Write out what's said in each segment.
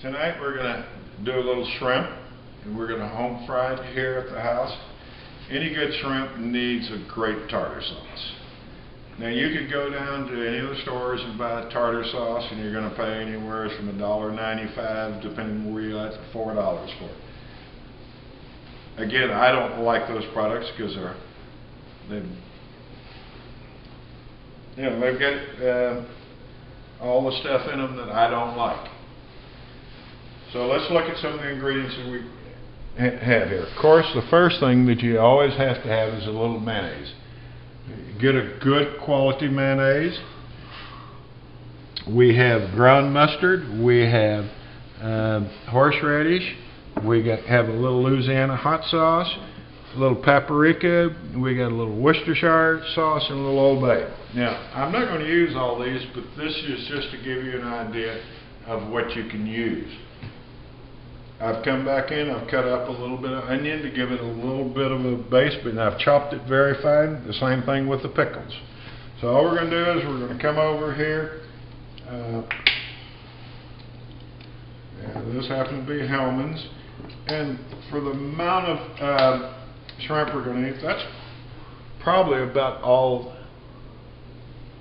Tonight we're going to do a little shrimp, and we're going to home fry it here at the house. Any good shrimp needs a great tartar sauce. Now you could go down to any of the stores and buy tartar sauce, and you're going to pay anywhere from $1.95, depending on where you're at, to $4 for it. Again, I don't like those products because they've got all the stuff in them that I don't like. So let's look at some of the ingredients that we have here. Of course, the first thing that you always have to have is a little mayonnaise. Get a good quality mayonnaise. We have ground mustard. We have horseradish. We have a little Louisiana hot sauce, a little paprika. We got a little Worcestershire sauce and a little Old Bay. Now, I'm not going to use all these, but this is just to give you an idea of what you can use. I've come back in, I've cut up a little bit of onion to give it a little bit of a base, but I've chopped it very fine. The same thing with the pickles. So all we're going to do is we're going to come over here. This happens to be Hellman's. And for the amount of shrimp we're going to eat, that's probably about all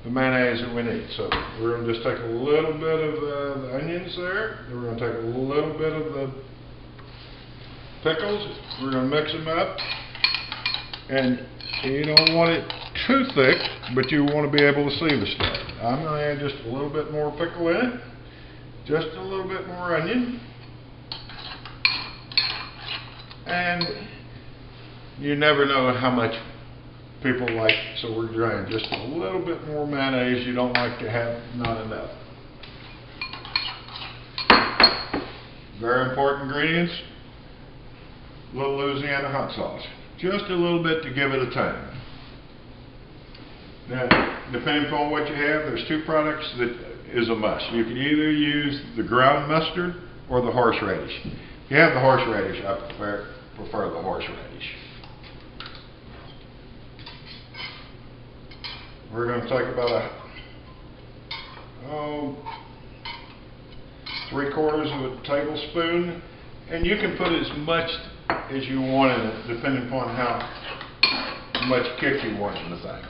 the mayonnaise that we need. So we're going to just take a little bit of the onions there. We're going to take a little bit of the pickles. We're going to mix them up. And you don't want it too thick, but you want to be able to see the stuff. I'm going to add just a little bit more pickle in it. Just a little bit more onion. And you never know how much people like, so we're trying just a little bit more mayonnaise. You don't like to have not enough. Very important ingredients. A little Louisiana hot sauce. Just a little bit to give it a tang. Now, depending upon what you have, there's two products that is a must. You can either use the ground mustard or the horseradish. If you have the horseradish, I prefer the horseradish. We're going to take about three-quarters of a tablespoon, and you can put as much as you want in it, depending upon how much kick you want in the thing.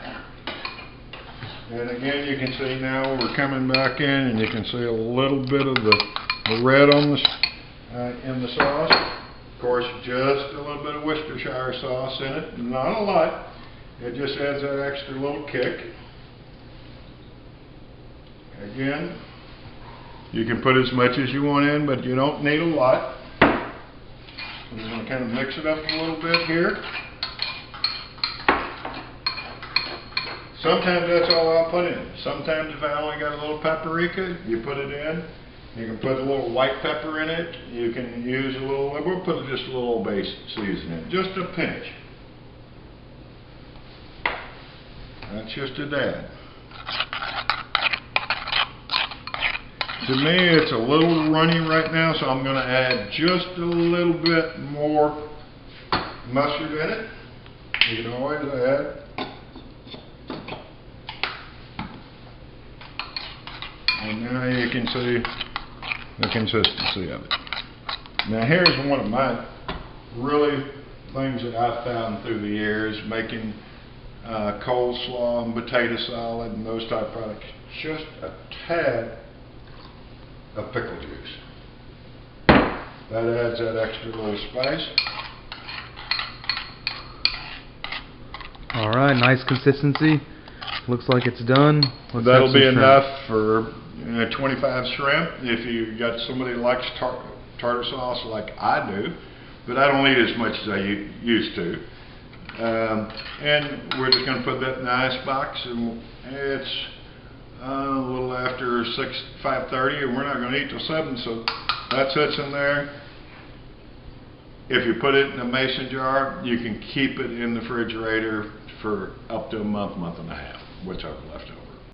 And again, you can see now we're coming back in, and you can see a little bit of the red on the in the sauce. Of course, just a little bit of Worcestershire sauce in it, not a lot. It just adds that extra little kick. Again, you can put as much as you want in, but you don't need a lot. I'm going to kind of mix it up a little bit here. Sometimes that's all I'll put in. Sometimes if I only got a little paprika, you put it in. You can put a little white pepper in it. You can use a little, we'll put just a little base seasoning, just a pinch. That's just a dab. To me, it's a little runny right now, so I'm going to add just a little bit more mustard in it. You can always add. And now you can see the consistency of it. Now here's one of my really things that I've found through the years, making coleslaw and potato salad and those type of products. Just a tad of pickle juice. That adds that extra little spice. Alright, nice consistency. Looks like it's done. That'll be enough for 25 shrimp. If you got somebody who likes tartar sauce like I do, but I don't eat as much as I used to. And we're just going to put that in the ice box, and it's a little after 5:30, and we're not going to eat till 7, so that sits in there. If you put it in a mason jar, you can keep it in the refrigerator for up to a month, month and a half, whichever left over.